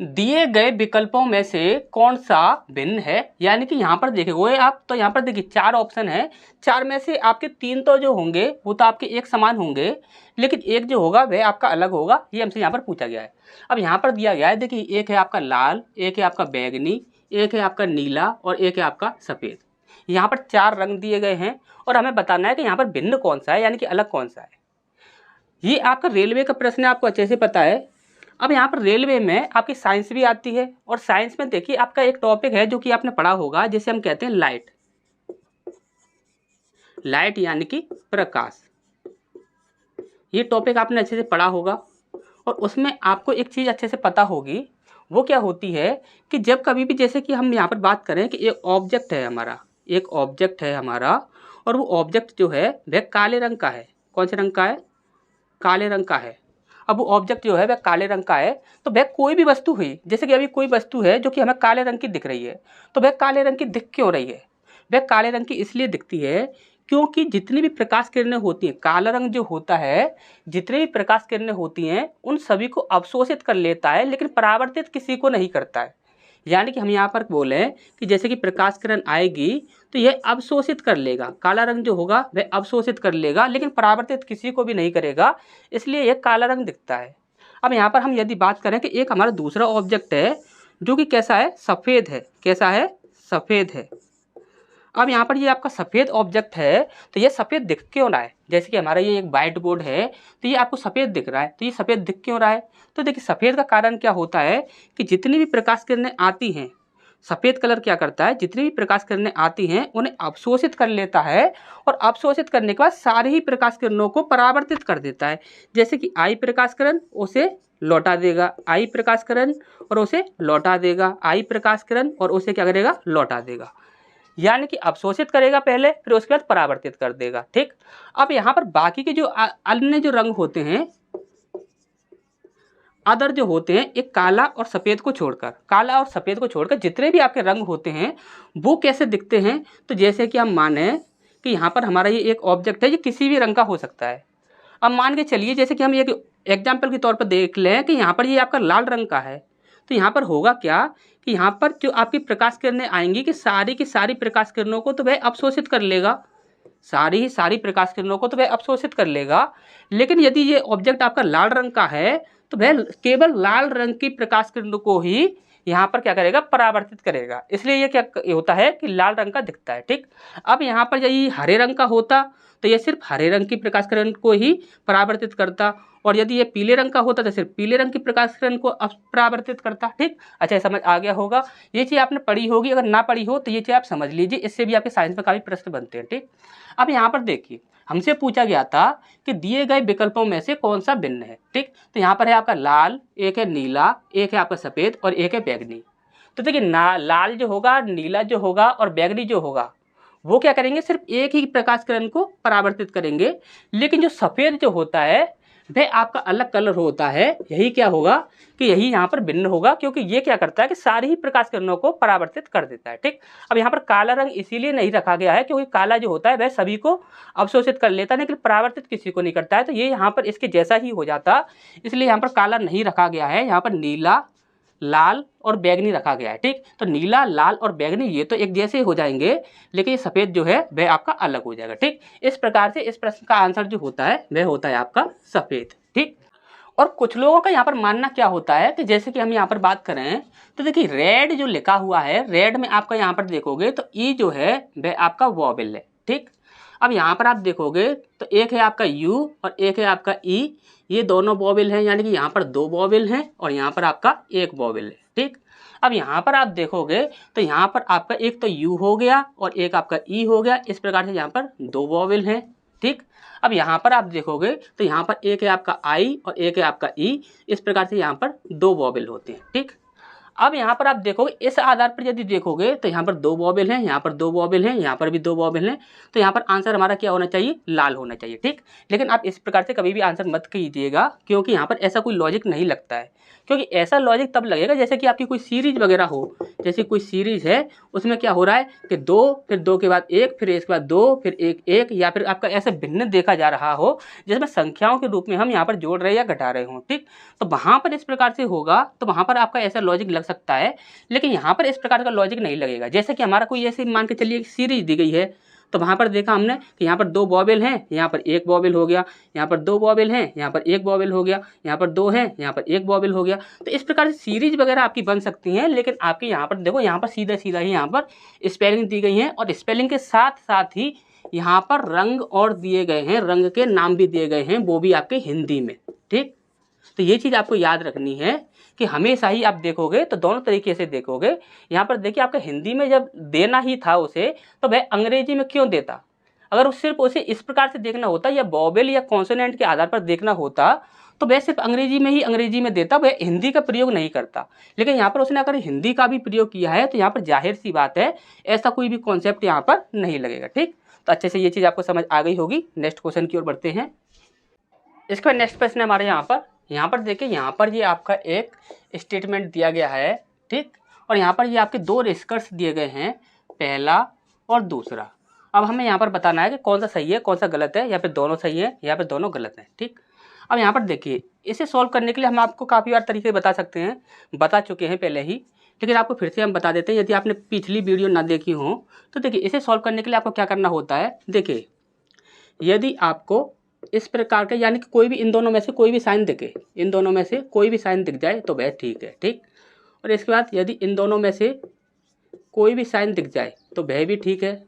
दिए गए विकल्पों में से कौन सा भिन्न है। यानी कि यहाँ पर देखोगे आप तो यहाँ पर देखिए 4 ऑप्शन है, 4 में से आपके 3 तो जो होंगे वो तो आपके एक समान होंगे, लेकिन एक जो होगा वह आपका अलग होगा। ये हमसे यहाँ पर पूछा गया है। अब यहाँ पर दिया गया है, देखिए एक है आपका लाल, एक है आपका बैंगनी, एक है आपका नीला और एक है आपका सफ़ेद। यहाँ पर 4 रंग दिए गए हैं और हमें बताना है कि यहाँ पर भिन्न कौन सा है, यानी कि अलग कौन सा है। ये आपका रेलवे का प्रश्न है, आपको अच्छे से पता है। अब यहाँ पर रेलवे में आपकी साइंस भी आती है और साइंस में देखिए आपका एक टॉपिक है जो कि आपने पढ़ा होगा, जिसे हम कहते हैं लाइट। लाइट यानी कि प्रकाश। ये टॉपिक आपने अच्छे से पढ़ा होगा और उसमें आपको एक चीज़ अच्छे से पता होगी, वो क्या होती है कि जब कभी भी जैसे कि हम यहाँ पर बात करें कि एक ऑब्जेक्ट है हमारा, एक ऑब्जेक्ट है हमारा और वो ऑब्जेक्ट जो है वह काले रंग का है। कौन से रंग का है? काले रंग का है। अब वो ऑब्जेक्ट जो है वह काले रंग का है, तो वह कोई भी वस्तु हुई, जैसे कि अभी कोई वस्तु है जो कि हमें काले रंग की दिख रही है, तो वह काले रंग की दिख क्यों रही है? वह काले रंग की इसलिए दिखती है क्योंकि जितनी भी प्रकाश किरणें होती हैं, काला रंग जो होता है, जितनी भी प्रकाश किरणें होती हैं उन सभी को अवशोषित कर लेता है, लेकिन परावर्तित किसी को नहीं करता है। यानी कि हम यहाँ पर बोलें कि जैसे कि प्रकाश किरण आएगी तो यह अवशोषित कर लेगा, काला रंग जो होगा वह अवशोषित कर लेगा, लेकिन परावर्तित किसी को भी नहीं करेगा, इसलिए यह काला रंग दिखता है। अब यहाँ पर हम यदि बात करें कि एक हमारा दूसरा ऑब्जेक्ट है जो कि कैसा है? सफ़ेद है। कैसा है? सफ़ेद है। अब यहाँ पर ये आपका सफ़ेद ऑब्जेक्ट है, तो ये सफ़ेद दिख क्यों रहा है? जैसे कि हमारा ये एक वाइट बोर्ड है, तो ये आपको सफ़ेद दिख रहा है, तो ये सफ़ेद दिख क्यों रहा है? तो देखिए सफ़ेद का कारण क्या होता है कि जितनी भी प्रकाश किरणें आती हैं, सफ़ेद कलर क्या करता है, जितनी भी प्रकाश किरणें आती हैं उन्हें अवशोषित कर लेता है और अवशोषित करने के बाद सारी ही प्रकाश किरणों को परावर्तित कर देता है। जैसे कि आई प्रकाश किरण उसे लौटा देगा, आई प्रकाश किरण और उसे लौटा देगा, आई प्रकाश किरण और उसे क्या करेगा? लौटा देगा। यानी कि अवशोषित करेगा पहले, फिर उसके बाद परावर्तित कर देगा। ठीक। अब यहाँ पर बाकी के जो अन्य जो रंग होते हैं, अदर जो होते हैं, एक काला और सफ़ेद को छोड़कर, काला और सफ़ेद को छोड़कर जितने भी आपके रंग होते हैं वो कैसे दिखते हैं? तो जैसे कि हम माने कि यहाँ पर हमारा ये एक ऑब्जेक्ट है, ये किसी भी रंग का हो सकता है। अब मान के चलिए जैसे कि हम एक एग्जाम्पल के तौर पर देख लें कि यहाँ पर ये आपका लाल रंग का है, तो यहाँ पर होगा क्या कि यहाँ पर जो आपकी प्रकाश किरणें आएंगी कि सारी की सारी प्रकाश किरणों को तो वह अवशोषित कर लेगा, सारी ही सारी प्रकाश किरणों को तो वह अवशोषित कर लेगा। लेकिन यदि ये ऑब्जेक्ट आपका लाल रंग का है तो वह केवल लाल रंग की प्रकाश किरणों को ही यहाँ पर क्या करेगा? परावर्तित करेगा। इसलिए ये क्या होता है कि लाल रंग का दिखता है। ठीक। अब यहाँ पर यदि हरे रंग का होता तो ये सिर्फ हरे रंग की प्रकाश किरण को ही परावर्तित करता, और यदि ये पीले रंग का होता तो सिर्फ पीले रंग की प्रकाश किरण को परावर्तित करता। ठीक। अच्छा, समझ आ गया होगा। ये चीज़ आपने पढ़ी होगी, अगर ना पढ़ी हो तो ये चीज़ आप समझ लीजिए, इससे भी आपके साइंस में काफ़ी प्रश्न बनते हैं। ठीक। अब यहाँ पर देखिए हमसे पूछा गया था कि दिए गए विकल्पों में से कौन सा भिन्न है। ठीक। तो यहाँ पर है आपका लाल, एक है नीला, एक है आपका सफ़ेद और एक है बैंगनी। तो देखिए लाल जो होगा, नीला जो होगा और बैंगनी जो होगा वो क्या करेंगे? सिर्फ एक ही प्रकाश किरण को परावर्तित करेंगे, लेकिन जो सफ़ेद जो होता है वह आपका अलग कलर होता है। यही क्या होगा कि यही यहाँ पर भिन्न होगा, क्योंकि ये क्या करता है कि सारी ही प्रकाश किरणों को परावर्तित कर देता है। ठीक। अब यहाँ पर काला रंग इसीलिए नहीं रखा गया है क्योंकि काला जो होता है वह सभी को अवशोषित कर लेता है, लेकिन परावर्तित किसी को नहीं करता है, तो ये यहाँ पर इसके जैसा ही हो जाता, इसलिए यहाँ पर काला नहीं रखा गया है। यहाँ पर नीला, लाल और बैंगनी रखा गया है। ठीक। तो नीला, लाल और बैंगनी ये तो एक जैसे ही हो जाएंगे, लेकिन ये सफ़ेद जो है वह आपका अलग हो जाएगा। ठीक। इस प्रकार से इस प्रश्न का आंसर जो होता है वह होता है आपका सफ़ेद। ठीक। और कुछ लोगों का यहाँ पर मानना क्या होता है कि जैसे कि हम यहाँ पर बात करें तो देखिए रेड जो लिखा हुआ है, रेड में आपका यहाँ पर देखोगे तो ई जो है वह आपका वॉवेल है। ठीक। अब यहाँ पर आप देखोगे तो एक है आपका यू और एक है आपका ई, ये दोनों वॉवेल हैं, यानी कि यहाँ पर 2 वॉवेल हैं और यहाँ पर आपका 1 वॉवेल है। ठीक। अब यहाँ पर आप देखोगे तो यहाँ पर आपका एक तो यू हो गया और एक आपका ई हो गया, इस प्रकार से यहाँ पर 2 वॉवेल हैं। ठीक। अब यहाँ पर आप देखोगे तो यहाँ पर एक है आपका आई और एक है आपका ई, इस प्रकार से यहाँ पर 2 वॉवेल होते हैं। ठीक। अब यहाँ पर आप देखोगे इस आधार पर यदि देखोगे तो यहाँ पर 2 वॉवेल हैं, यहाँ पर 2 वॉवेल हैं, यहाँ पर भी 2 वॉवेल हैं, तो यहाँ पर आंसर हमारा क्या होना चाहिए? लाल होना चाहिए। ठीक। लेकिन आप इस प्रकार से कभी भी आंसर मत कीजिएगा, क्योंकि यहाँ पर ऐसा कोई लॉजिक नहीं लगता है, क्योंकि ऐसा लॉजिक तब लगेगा जैसे कि आपकी कोई सीरीज वगैरह हो, जैसे कोई सीरीज है उसमें क्या हो रहा है कि 2 फिर 2 के बाद 1 फिर 1 के बाद 2 फिर 1 1, या फिर आपका ऐसे भिन्न देखा जा रहा हो जिसमें संख्याओं के रूप में हम यहाँ पर जोड़ रहे या घटा रहे हों, ठीक। तो वहाँ पर इस प्रकार से होगा, तो वहाँ पर आपका ऐसा लॉजिक लग सकता है, लेकिन यहाँ पर इस प्रकार का लॉजिक नहीं लगेगा। जैसे कि हमारा कोई ऐसे मान के चलिए सीरीज दी गई है, तो वहाँ पर देखा हमने कि यहाँ पर 2 बॉबल हैं, यहाँ पर 1 बॉबल हो गया, यहाँ पर 2 बॉबल हैं, यहाँ पर 1 बॉबल हो गया, यहाँ पर 2 हैं, यहाँ पर 1 बॉबल हो गया। तो इस प्रकार से सीरीज वगैरह आपकी बन सकती हैं, लेकिन आपके यहाँ पर देखो, यहाँ पर सीधा सीधा ही यहाँ पर स्पेलिंग दी गई है, और स्पेलिंग के साथ साथ ही यहाँ पर रंग और दिए गए हैं, रंग के नाम भी दिए गए हैं, वो भी आपके हिंदी में, ठीक। तो ये चीज़ आपको याद रखनी है कि हमेशा ही आप देखोगे तो दोनों तरीके से देखोगे। यहाँ पर देखिए, आपका हिंदी में जब देना ही था उसे, तो वह अंग्रेजी में क्यों देता? अगर सिर्फ उसे इस प्रकार से देखना होता या वोवेल या कॉन्सोनेंट के आधार पर देखना होता, तो वह सिर्फ अंग्रेजी में देता, वह हिंदी का प्रयोग नहीं करता। लेकिन यहाँ पर उसने अगर हिंदी का भी प्रयोग किया है, तो यहाँ पर जाहिर सी बात है ऐसा कोई भी कॉन्सेप्ट यहाँ पर नहीं लगेगा, ठीक। तो अच्छे से ये चीज़ आपको समझ आ गई होगी। नेक्स्ट क्वेश्चन की ओर बढ़ते हैं। इसके बाद नेक्स्ट प्रश्न है हमारे यहाँ पर देखिए, यहाँ पर ये आपका एक स्टेटमेंट दिया गया है, ठीक। और यहाँ पर ये आपके 2 निष्कर्ष दिए गए हैं, पहला और दूसरा। अब हमें यहाँ पर बताना है कि कौन सा सही है कौन सा गलत है, या फिर दोनों सही है या फिर दोनों गलत हैं, ठीक। अब यहाँ पर देखिए, इसे सॉल्व करने के लिए हम आपको काफ़ी बार तरीके बता सकते हैं, बता चुके हैं पहले ही, लेकिन आपको फिर से हम बता देते हैं यदि आपने पिछली वीडियो ना देखी हो। तो देखिए, इसे सॉल्व करने के लिए आपको क्या करना होता है। देखिए, यदि आपको इस प्रकार के, यानी कि कोई भी इन दोनों में से कोई भी साइन दिखे, इन दोनों में से कोई भी साइन दिख जाए तो वह ठीक है, ठीक। और इसके बाद यदि इन दोनों में से कोई भी साइन दिख जाए तो वह भी ठीक है,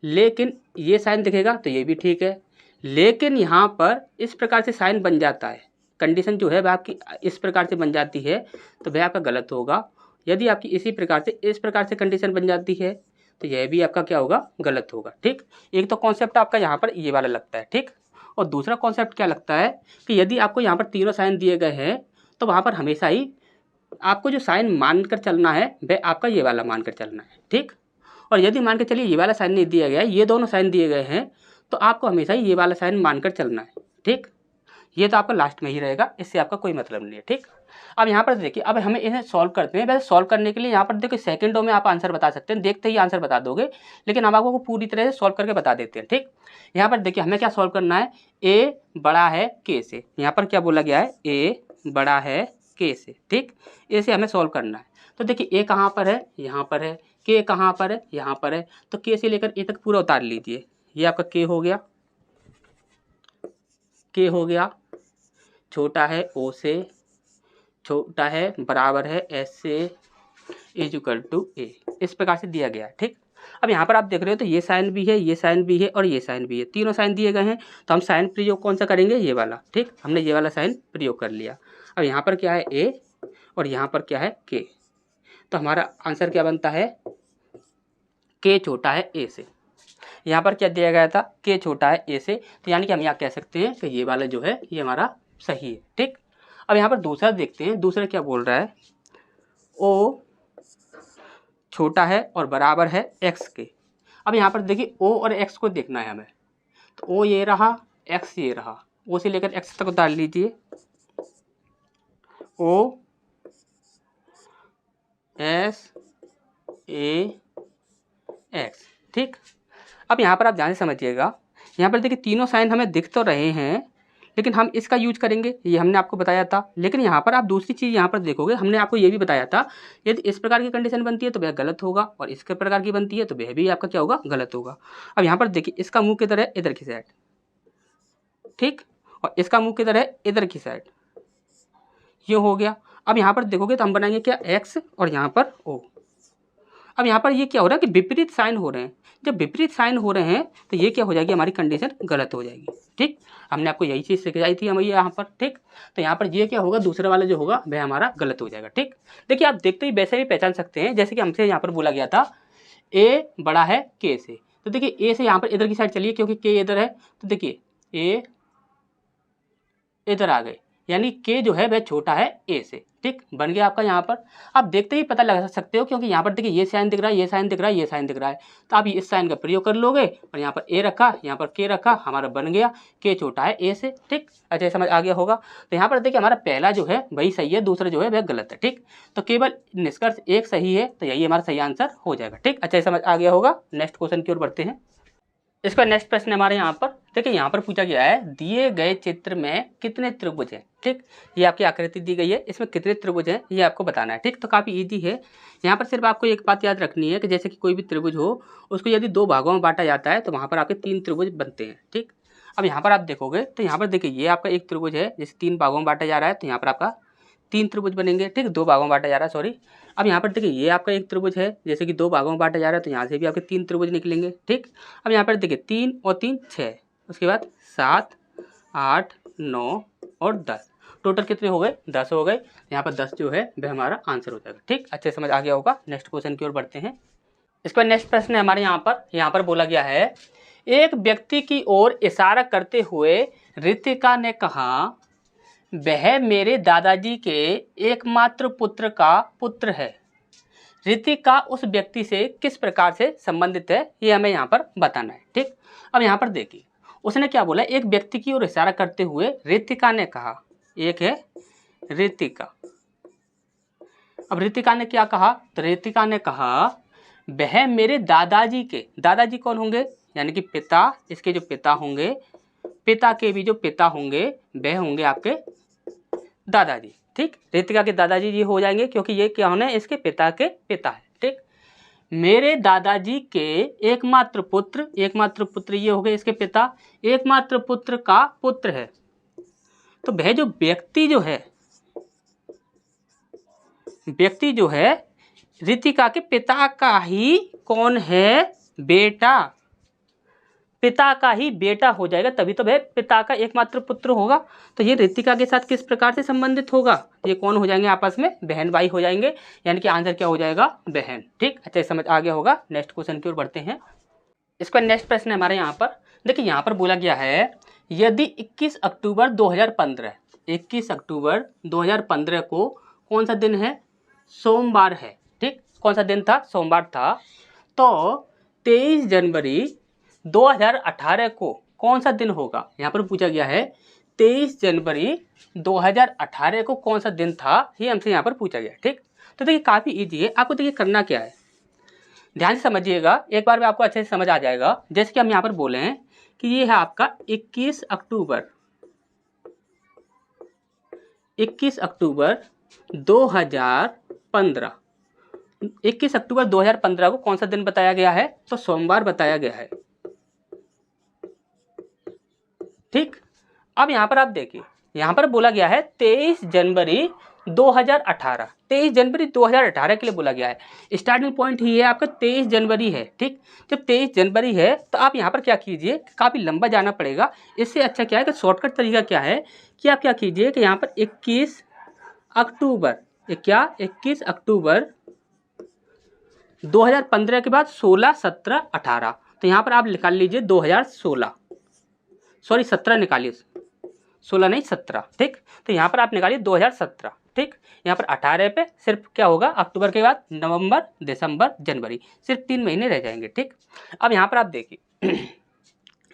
लेकिन ये साइन दिखेगा तो ये भी ठीक है। लेकिन यहाँ पर इस प्रकार से साइन बन जाता है, कंडीशन जो है वह आपकी इस प्रकार से बन जाती है, तो वह आपका गलत होगा। यदि आपकी इसी प्रकार से इस प्रकार से कंडीशन बन जाती है, तो यह भी आपका क्या होगा, गलत होगा, ठीक। एक तो कॉन्सेप्ट आपका यहाँ पर ये वाला लगता है, ठीक। और दूसरा कॉन्सेप्ट क्या लगता है कि यदि आपको यहाँ पर तीनों साइन दिए गए हैं, तो वहाँ पर हमेशा ही आपको जो साइन मानकर चलना है वह आपका ये वाला मानकर चलना है, ठीक। और यदि मान के चलिए ये वाला साइन नहीं दिया गया है, ये दोनों साइन दिए गए हैं, तो आपको हमेशा ही ये वाला साइन मानकर चलना है, ठीक। ये तो आपका लास्ट में ही रहेगा, इससे आपका कोई मतलब नहीं है, ठीक। अब यहाँ पर देखिए, अब हमें इन्हें सॉल्व करते हैं। वैसे सॉल्व करने के लिए यहाँ पर देखिए सेकंडों में आप आंसर बता सकते हैं, देखते ही आंसर बता दोगे, लेकिन हम आपको पूरी तरह से सॉल्व करके बता देते हैं, ठीक। यहाँ पर देखिए, हमें क्या सॉल्व करना है, ए बड़ा है के से। यहाँ पर क्या बोला गया है, ए बड़ा है के से, ठीक। ए से हमें सॉल्व करना है। तो देखिए, ए कहाँ पर है, यहाँ पर है, के कहाँ पर है, यहाँ पर है। तो के से लेकर ए तक पूरा उतार लीजिए। ये आपका के हो गया, के हो गया, छोटा है ओ से, छोटा है बराबर है एस से, इज इक्वल टू ए, इस प्रकार से दिया गया है, ठीक। अब यहाँ पर आप देख रहे हो तो ये साइन भी है, ये साइन भी है और ये साइन भी है, तीनों साइन दिए गए हैं। तो हम साइन प्रयोग कौन सा करेंगे, ये वाला, ठीक। हमने ये वाला साइन प्रयोग कर लिया। अब यहाँ पर क्या है, ए, और यहाँ पर क्या है, के। तो हमारा आंसर क्या बनता है, के छोटा है ए से। यहाँ पर क्या दिया गया था, के छोटा है ए से, तो यानी कि हम यहाँ कह सकते हैं कि ये वाला जो है ये हमारा सही है, ठीक। अब यहाँ पर दूसरा देखते हैं, दूसरा क्या बोल रहा है, ओ छोटा है और बराबर है एक्स के। अब यहाँ पर देखिए, ओ और एक्स को देखना है हमें, तो ओ ये रहा, एक्स ये रहा, ओ से लेकर एक्स तक उतार लीजिए, ओ एस ए एक्स, ठीक। अब यहाँ पर आप ध्यान से समझिएगा, यहाँ पर देखिए तीनों साइन हमें दिख तो रहे हैं, लेकिन हम इसका यूज करेंगे, ये हमने आपको बताया था। लेकिन यहाँ पर आप दूसरी चीज़ यहाँ पर देखोगे, हमने आपको ये भी बताया था, यदि इस प्रकार की कंडीशन बनती है तो वह गलत होगा, और इस प्रकार की बनती है तो वह भी आपका क्या होगा, गलत होगा। अब यहाँ पर देखिए, इसका मुंह किधर है, इधर की साइड, ठीक, और इसका मुंह किधर है, इधर की साइड, ये हो गया। अब यहाँ पर देखोगे तो हम बनाएंगे क्या, एक्स और यहाँ पर ओ। अब यहाँ पर ये क्या हो रहा है कि विपरीत साइन हो रहे हैं। जब विपरीत साइन हो रहे हैं तो ये क्या हो जाएगी, हमारी कंडीशन गलत हो जाएगी, ठीक। हमने आपको यही चीज़ सिखाई थी हमें यहाँ पर, ठीक। तो यहाँ पर ये क्या होगा, दूसरा वाला जो होगा वह हमारा गलत हो जाएगा, ठीक। देखिए, आप देखते ही वैसे भी पहचान सकते हैं, जैसे कि हमसे यहाँ पर बोला गया था ए बड़ा है के से। तो देखिए, ए से यहाँ पर इधर की साइड चलिए, क्योंकि के इधर है, तो देखिए ए इधर आ गए, यानी के जो है वह छोटा है ए से। ठीक, बन गया आपका। यहाँ पर आप देखते ही पता लगा सकते हो, क्योंकि यहाँ पर देखिए ये साइन दिख रहा है, ये साइन दिख रहा है, ये साइन दिख रहा है, तो आप इस साइन का प्रयोग कर लोगे और यहाँ पर ए रखा, यहाँ पर के रखा, हमारा बन गया के छोटा है ए से। ठीक, अच्छा समझ आ गया होगा। तो यहाँ पर देखिए हमारा पहला जो है वही सही है, दूसरा जो है वह गलत है। ठीक, तो केवल निष्कर्ष एक सही है, तो यही हमारा सही आंसर हो जाएगा। ठीक, अच्छा समझ आ गया होगा। नेक्स्ट क्वेश्चन की ओर बढ़ते हैं। इसका नेक्स्ट प्रश्न हमारे यहाँ पर देखिए, यहाँ पर पूछा गया है दिए गए चित्र में कितने त्रिभुज हैं। ठीक, ये आपकी आकृति दी गई है, इसमें कितने त्रिभुज हैं ये आपको बताना है। ठीक, तो काफ़ी इजी है। यहाँ पर सिर्फ आपको एक बात याद रखनी है कि जैसे कि कोई भी त्रिभुज हो, उसको यदि दो भागों में बांटा जाता है तो वहाँ पर आपके तीन त्रिभुज बनते हैं। ठीक, अब यहाँ पर आप देखोगे तो यहाँ पर देखिए ये आपका एक त्रिभुज है, जैसे तीन भागों में बांटा जा रहा है तो यहाँ पर आपका तीन त्रिभुज बनेंगे। ठीक, दो भागों में बांटा जा रहा है, सॉरी। अब यहाँ पर देखिए ये आपका एक त्रिभुज है, जैसे कि दो भागों में बांटा जा रहा है तो यहाँ से भी आपके तीन त्रिभुज निकलेंगे। ठीक, अब यहाँ पर देखिए 3 और 3 6, उसके बाद 7 8 9 और 10, टोटल कितने हो गए? 10 हो गए। यहाँ पर 10 जो है वह हमारा आंसर हो जाएगा। ठीक, अच्छे समझ आ गया होगा। नेक्स्ट क्वेश्चन की ओर बढ़ते हैं। इसका नेक्स्ट प्रश्न है हमारे यहाँ पर बोला गया है एक व्यक्ति की ओर इशारा करते हुए ऋतिका ने कहा वह मेरे दादाजी के एकमात्र पुत्र का पुत्र है। ऋतिका उस व्यक्ति से किस प्रकार से संबंधित है ये हमें यहाँ पर बताना है। ठीक, अब यहाँ पर देखिए उसने क्या बोला, एक व्यक्ति की ओर इशारा करते हुए ऋतिका ने कहा, एक है ऋतिका। अब ऋतिका ने क्या कहा, तो ऋतिका ने कहा वह मेरे दादाजी के, दादाजी कौन होंगे, यानी कि पिता, इसके जो पिता होंगे, पिता के भी जो पिता होंगे वह होंगे आपके दादाजी। ठीक, ऋतिका के दादाजी जी हो जाएंगे, क्योंकि ये क्या होने इसके पिता के पिता है। ठीक, मेरे दादाजी के एकमात्र पुत्र, एकमात्र पुत्र ये हो गए इसके पिता, एकमात्र पुत्र का पुत्र है। तो वह जो व्यक्ति जो है ऋतिका के पिता का ही कौन है, बेटा, पिता का ही बेटा हो जाएगा, तभी तो वह पिता का एकमात्र पुत्र होगा। तो ये ऋतिका के साथ किस प्रकार से संबंधित होगा, ये कौन हो जाएंगे आपस में, बहन भाई हो जाएंगे, यानी कि आंसर क्या हो जाएगा, बहन। ठीक, अच्छा समझ आ गया होगा। नेक्स्ट क्वेश्चन की ओर बढ़ते हैं। इसका नेक्स्ट प्रश्न है हमारे यहाँ पर देखिए, यहाँ पर बोला गया है यदि 21 अक्टूबर 2015, 21 अक्टूबर 2015 को कौन सा दिन है, सोमवार है। ठीक, कौन सा दिन था, सोमवार था। तो 23 जनवरी 2018 को कौन सा दिन होगा, यहाँ पर पूछा गया है 23 जनवरी 2018 को कौन सा दिन था, ये हमसे यहाँ पर पूछा गया। ठीक, तो देखिए काफ़ी इजी है, आपको देखिए करना क्या है, ध्यान से समझिएगा, एक बार में आपको अच्छे से समझ आ जाएगा। जैसे कि हम यहाँ पर बोले हैं कि ये है आपका 21 अक्टूबर 2015, 21 अक्टूबर 2015 को कौन सा दिन बताया गया है, तो सोमवार बताया गया है। ठीक, अब यहाँ पर आप देखिए, यहाँ पर बोला गया है 23 जनवरी 2018, 23 जनवरी 2018 के लिए बोला गया है। स्टार्टिंग पॉइंट ही है आपका 23 जनवरी है। ठीक, जब 23 जनवरी है तो आप यहाँ पर क्या कीजिए, काफ़ी लंबा जाना पड़ेगा, इससे अच्छा क्या है कि शॉर्टकट तरीका क्या है कि आप क्या कीजिए कि यहाँ पर 21 अक्टूबर, ये क्या 21 अक्टूबर 2015 के बाद 16 17 18, तो यहाँ पर आप निकाल लीजिए 2016, सॉरी 17 निकालिए, 16 नहीं 17। ठीक, तो यहाँ पर आप निकालिए 2017। ठीक, यहाँ पर 18 पे सिर्फ क्या होगा, अक्टूबर के बाद नवंबर दिसंबर जनवरी, सिर्फ 3 महीने रह जाएंगे। ठीक, अब यहाँ पर आप देखिए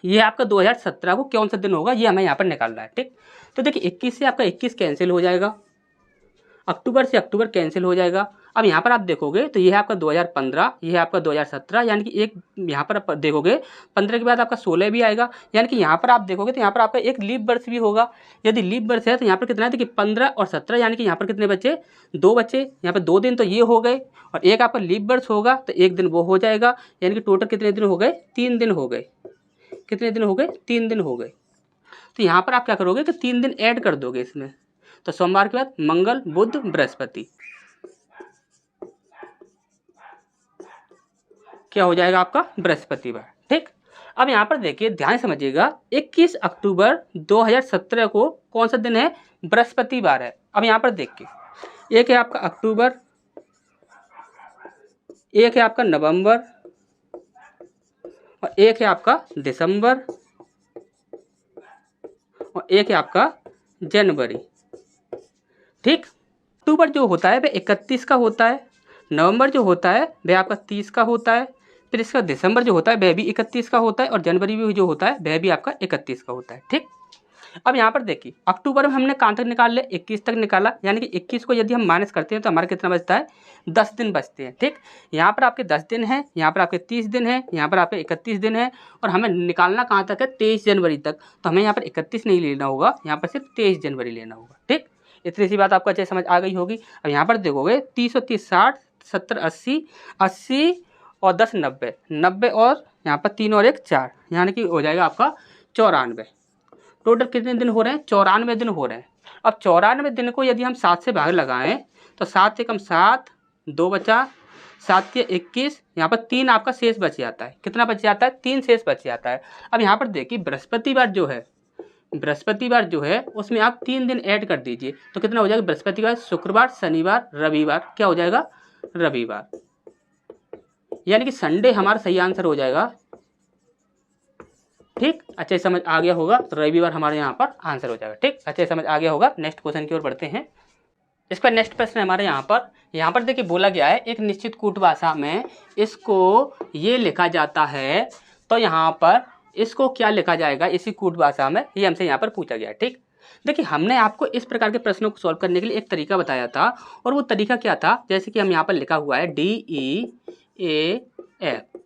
ये आपका 2017 को कौन सा दिन होगा ये हमें यहाँ पर निकालना है। ठीक, तो देखिए 21 से आपका 21 कैंसिल हो जाएगा, अक्टूबर से अक्टूबर कैंसिल हो जाएगा। अब यहाँ पर आप देखोगे तो ये है आपका 2015, ये है आपका 2017, यानी कि एक यहाँ पर आप देखोगे 15 के बाद आपका 16 भी आएगा, यानी कि यहाँ पर आप देखोगे तो यहाँ पर आपका एक लीप वर्ष भी होगा। यदि लीप वर्ष है तो यहाँ पर कितना है, देखिए 15 और 17, यानी कि यहाँ पर कितने बचे, 2 बचे। यहाँ पर 2 दिन तो ये हो गए और एक आपका लीप वर्ष होगा तो एक दिन वो हो जाएगा, यानी कि टोटल कितने दिन हो गए, 3 दिन हो गए। कितने दिन हो गए, 3 दिन हो गए। तो यहाँ पर आप क्या करोगे कि 3 दिन ऐड कर दोगे इसमें, तो सोमवार के बाद मंगल बुध बृहस्पति, क्या हो जाएगा आपका, बृहस्पतिवार। ठीक, अब यहाँ पर देखिए ध्यान समझिएगा 21 अक्टूबर 2017 को कौन सा दिन है, बृहस्पतिवार है। अब यहाँ पर देखिए एक है आपका अक्टूबर, एक है आपका नवंबर और एक है आपका दिसंबर और एक है आपका जनवरी। ठीक। अक्टूबर जो होता है वह 31 का होता है, नवंबर जो होता है वह आपका 30 का होता है, फिर इसका दिसंबर जो होता है वह भी 31 का होता है, और जनवरी भी जो होता है वह भी आपका 31 का होता है। ठीक। अब यहाँ पर देखिए अक्टूबर में हमने कहाँ तक निकाल लिया, 21 तक निकाला, यानी कि 21 को यदि हम माइनस करते हैं तो हमारा कितना बचता है, 10 दिन बचते हैं। ठीक। यहाँ पर आपके 10 दिन हैं, यहाँ पर आपके 30 दिन हैं, यहाँ पर आपके 31 दिन है, और हमें निकालना कहाँ तक है, 23 जनवरी तक। तो हमें यहाँ पर 31 नहीं लेना होगा, यहाँ पर सिर्फ 23 जनवरी लेना होगा। ठीक। इतनी सी बात आपको अच्छे समझ आ गई होगी। अब यहाँ पर देखोगे 30 और 30 60, 70 80, 80 और 10 90, 90 और यहाँ पर 3 और 1 4, यानी कि हो जाएगा आपका 94। टोटल कितने दिन हो रहे हैं, 94 दिन हो रहे हैं। अब 94 दिन को यदि हम 7 से भाग लगाएं तो 7 से कम 7, 2 बचा, 7 के 21, यहाँ पर 3 आपका शेष बच जाता है। कितना बच जाता है, 3 शेष बच जाता है। अब यहाँ पर देखिए बृहस्पतिवार जो है उसमें आप 3 दिन ऐड कर दीजिए तो कितना हो जाएगा, बृहस्पतिवार, शुक्रवार, शनिवार, रविवार, क्या हो जाएगा, रविवार, यानी कि संडे हमारा सही आंसर हो जाएगा। ठीक। अच्छे समझ आ गया होगा, तो रविवार हमारे यहाँ पर आंसर हो जाएगा। ठीक। अच्छे समझ आ गया होगा। नेक्स्ट क्वेश्चन की ओर बढ़ते हैं। इसका नेक्स्ट प्रश्न हमारे यहाँ पर देखिए बोला गया है एक निश्चित कूट भाषा में इसको ये लिखा जाता है, तो यहाँ पर इसको क्या लिखा जाएगा इसी कूट भाषा में, ये हमसे यहाँ पर पूछा गया है। ठीक। देखिए हमने आपको इस प्रकार के प्रश्नों को सॉल्व करने के लिए एक तरीका बताया था, और वो तरीका क्या था, जैसे कि हम यहाँ पर लिखा हुआ है DEAF।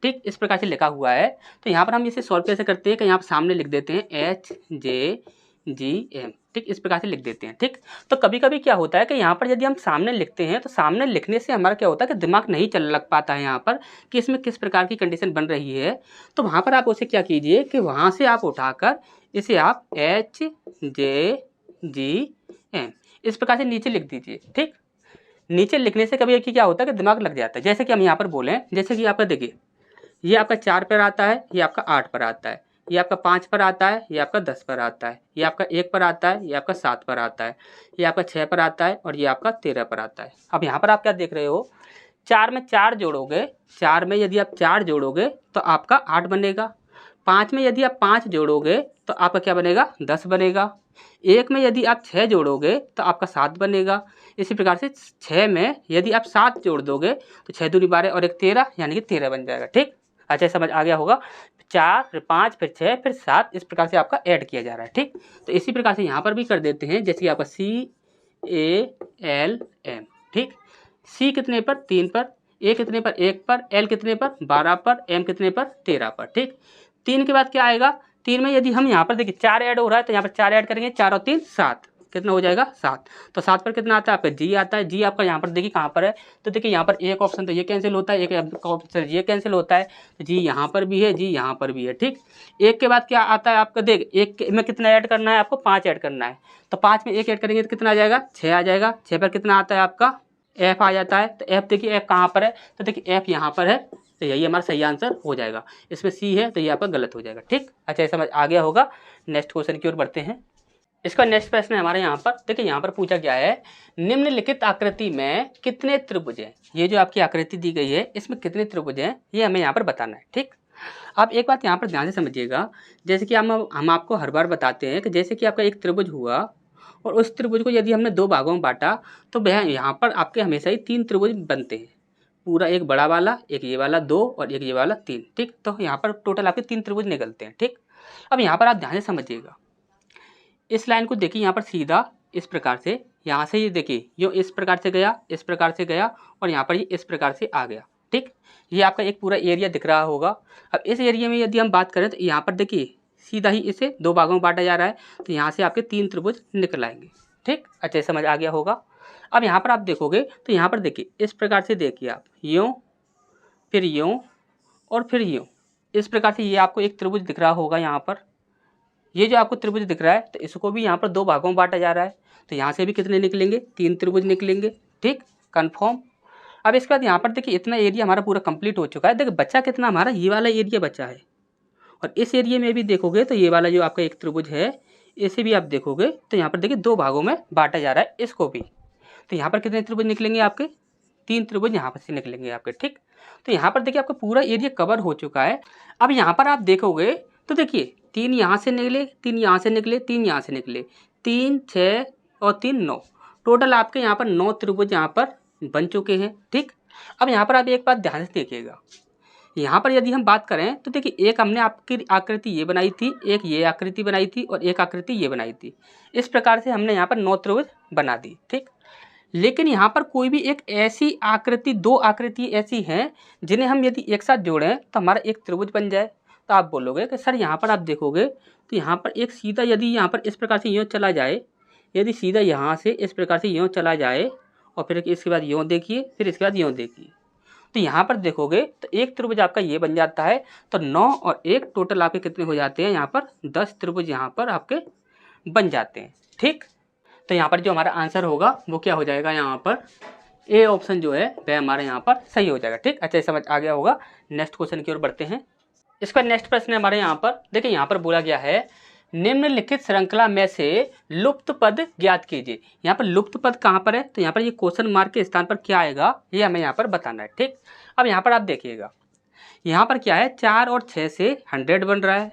ठीक। इस प्रकार से लिखा हुआ है, तो यहाँ पर हम इसे सॉल्व कैसे करते हैं कि यहाँ पर सामने लिख देते हैं HJGM। ठीक। इस प्रकार से लिख देते हैं। ठीक। तो कभी कभी क्या होता है कि यहाँ पर यदि हम सामने लिखते हैं तो सामने लिखने से हमारा क्या होता है कि दिमाग नहीं चल लग पाता है यहाँ पर कि इसमें किस प्रकार की कंडीशन बन रही है। तो वहाँ पर आप उसे क्या कीजिए कि वहाँ से आप उठाकर इसे आप HJGM इस प्रकार से नीचे लिख दीजिए। ठीक। नीचे लिखने से कभी क्या होता है कि दिमाग लग जाता है। जैसे कि हम यहाँ पर बोलें, जैसे कि आपका देखिए ये आपका 4 पर आता है, ये आपका 8 पर आता है, ये आपका 5 पर आता है, ये आपका 10 पर आता है, ये आपका 1 पर आता है, ये आपका 7 पर आता है, ये आपका 6 पर आता है, और ये आपका 13 पर आता है। अब यहाँ पर आप क्या देख रहे हो, 4 में 4 जोड़ोगे, 4 में यदि आप 4 जोड़ोगे तो आपका 8 बनेगा, 5 में यदि आप 5 जोड़ोगे तो आपका क्या बनेगा, 10 बनेगा, 1 में यदि आप 6 जोड़ोगे तो आपका 7 बनेगा। इसी प्रकार से 6 में यदि आप 7 जोड़ दोगे तो 6 दूनी 12 और 1 13, यानी कि 13 बन जाएगा। ठीक। अच्छा समझ आ गया होगा। 4 फिर 5 फिर 6 फिर 7 इस प्रकार से आपका ऐड किया जा रहा है। ठीक। तो इसी प्रकार से यहाँ पर भी कर देते हैं, जैसे कि आपका CALM। ठीक। C कितने पर, 3 पर, A कितने पर, 1 पर, L कितने पर, 12 पर, M कितने पर, 13 पर। ठीक। 3 के बाद क्या आएगा, 3 में यदि हम यहाँ पर देखिए 4 ऐड हो रहा है तो यहाँ पर 4 ऐड करेंगे, 4 और 3 7, कितना हो जाएगा 7। तो 7 पर कितना आता है आपका G आता है। G आपका यहाँ पर देखिए कहाँ पर है, तो देखिए यहाँ पर एक ऑप्शन तो ये कैंसिल होता है, एक ऑप्शन ये कैंसिल होता है, तो G यहाँ पर भी है, G यहाँ पर भी है। ठीक। 1 के बाद क्या आता है आपका, देख 1 में कितना ऐड करना है आपको, 5 ऐड करना है, तो 5 में 1 ऐड करेंगे तो कितना आ जाएगा, 6 आ जाएगा। 6 पर कितना आता है आपका, F आ जाता है। तो F देखिए F कहाँ पर है, तो देखिए F यहाँ पर है, तो यही हमारा सही आंसर हो जाएगा। इसमें C है तो ये आपका गलत हो जाएगा। ठीक। अच्छा ये समझ आ गया होगा। नेक्स्ट क्वेश्चन की ओर बढ़ते हैं। इसका नेक्स्ट प्रश्न है हमारे यहाँ पर, देखिए यहाँ पर पूछा गया है निम्नलिखित आकृति में कितने त्रिभुज हैं। ये जो आपकी आकृति दी गई है इसमें कितने त्रिभुज हैं ये हमें यहाँ पर बताना है। ठीक। आप एक बात यहाँ पर ध्यान से समझिएगा, जैसे कि हम आपको हर बार बताते हैं कि जैसे कि आपका एक त्रिभुज हुआ और उस त्रिभुज को यदि हमने 2 भागों में बांटा तो वह यहाँ पर आपके हमेशा ही 3 त्रिभुज बनते हैं, पूरा एक बड़ा वाला, एक ये वाला 2 और एक ये वाला 3। ठीक। तो यहाँ पर टोटल आपके 3 त्रिभुज निकलते हैं। ठीक। अब यहाँ पर आप ध्यान से समझिएगा, इस लाइन को देखिए यहाँ पर सीधा इस प्रकार से, यहाँ से ये देखिए यो इस प्रकार से गया, इस प्रकार से गया, और यहाँ पर ये इस प्रकार से आ गया। ठीक। ये आपका एक पूरा एरिया दिख रहा होगा। अब इस एरिया में यदि हम बात करें तो यहाँ पर देखिए सीधा ही इसे 2 भागों में बांटा जा रहा है, तो यहाँ से आपके 3 त्रिभुज निकल आएंगे। ठीक। अच्छे समझ आ गया होगा। अब यहाँ पर आप देखोगे तो यहाँ पर देखिए इस प्रकार से देखिए आप यूँ, फिर यूँ और फिर यूँ, इस प्रकार से ये आपको एक त्रिभुज दिख रहा होगा। यहाँ पर ये जो आपको त्रिभुज दिख रहा है तो इसको भी यहाँ पर 2 भागों में बांटा जा रहा है, तो यहाँ से भी कितने निकलेंगे, 3 त्रिभुज निकलेंगे। ठीक। कन्फर्म। अब इसके बाद यहाँ पर देखिए इतना एरिया हमारा पूरा कंप्लीट हो चुका है। देखिए बच्चा कितना हमारा, ये वाला एरिया बचा है, और इस एरिया में भी देखोगे तो ये वाला जो आपका एक त्रिभुज है इसे भी आप देखोगे तो यहाँ पर देखिए 2 भागों में बांटा जा रहा है इसको भी। तो यहाँ पर कितने त्रिभुज निकलेंगे आपके, 3 त्रिभुज यहाँ पर से निकलेंगे आपके। ठीक। तो यहाँ पर देखिए आपका पूरा एरिया कवर हो चुका है। अब यहाँ पर आप देखोगे तो देखिए 3 यहाँ से निकले, 3 यहाँ से निकले, 3 यहाँ से निकले, 3 6 और 3 9, टोटल आपके यहाँ पर 9 त्रिभुज यहाँ पर बन चुके हैं। ठीक, अब यहाँ पर आप एक बात ध्यान से देखिएगा, यहाँ पर यदि हम बात करें तो देखिए एक हमने आपकी आकृति ये बनाई थी, एक ये आकृति बनाई थी और एक आकृति ये बनाई थी। इस प्रकार से हमने यहाँ पर 9 त्रिभुज बना दी। ठीक, लेकिन यहाँ पर कोई भी एक ऐसी आकृति, 2 आकृति ऐसी हैं जिन्हें हम यदि एक साथ जोड़ें तो हमारा एक त्रिभुज बन जाए। तो आप बोलोगे कि सर यहाँ पर आप देखोगे तो यहाँ पर एक सीधा यदि यहाँ पर इस प्रकार से यूँ चला जाए, यदि सीधा यहाँ से इस प्रकार से यूँ चला जाए और फिर इसके बाद यूँ देखिए, फिर इसके बाद यूँ देखिए, तो यहाँ पर देखोगे तो एक त्रिभुज आपका ये बन जाता है। तो 9 और 1 टोटल आपके कितने हो जाते हैं, यहाँ पर 10 त्रिभुज यहाँ पर आपके बन जाते हैं। ठीक, तो यहाँ पर जो हमारा आंसर होगा वो क्या हो जाएगा, यहाँ पर ए ऑप्शन जो है वह हमारे यहाँ पर सही हो जाएगा। ठीक, अच्छा समझ आ गया होगा। नेक्स्ट क्वेश्चन की ओर बढ़ते हैं। इसका नेक्स्ट प्रश्न है हमारे यहाँ पर, देखिए यहाँ पर बोला गया है निम्नलिखित श्रृंखला में से लुप्त पद ज्ञात कीजिए। यहाँ पर लुप्त पद कहाँ पर है, तो यहाँ पर ये क्वेश्चन मार्क के स्थान पर क्या आएगा ये हमें यहाँ पर बताना है। ठीक, अब यहाँ पर आप देखिएगा, यहाँ पर क्या है, 4 और 6 से 100 बन रहा है,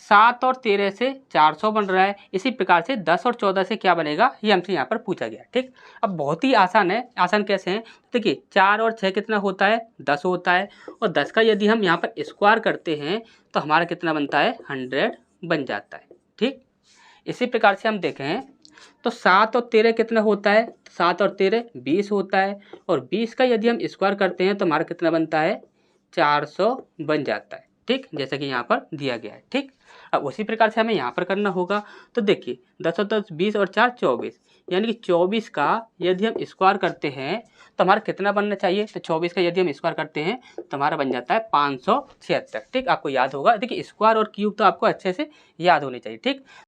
7 और 13 से 400 बन रहा है। इसी प्रकार से 10 और 14 से क्या बनेगा, ये हमसे यहाँ पर पूछा गया। ठीक, अब बहुत ही आसान है। आसान कैसे है, देखिए 4 और 6 कितना होता है, 10 होता है, और 10 का यदि हम यहाँ पर स्क्वायर करते हैं तो हमारा कितना बनता है, 100 बन जाता है। ठीक, इसी प्रकार से हम देखें तो 7 और 13 कितना होता है, 7 और 13 20 होता है, और 20 का यदि हम स्क्वायर करते हैं तो हमारा कितना बनता है, 400 बन जाता है। ठीक, जैसा कि यहाँ पर दिया गया है। ठीक, अब उसी प्रकार से हमें यहाँ पर करना होगा। तो देखिए 10 और 10 20 और 4 24, यानी कि 24 का यदि हम स्क्वायर करते हैं तो हमारा कितना बनना चाहिए, तो 24 का यदि हम स्क्वायर करते हैं तो हमारा बन जाता है 576। ठीक, आपको याद होगा, देखिए स्क्वायर और क्यूब तो आपको अच्छे से याद होने चाहिए। ठीक,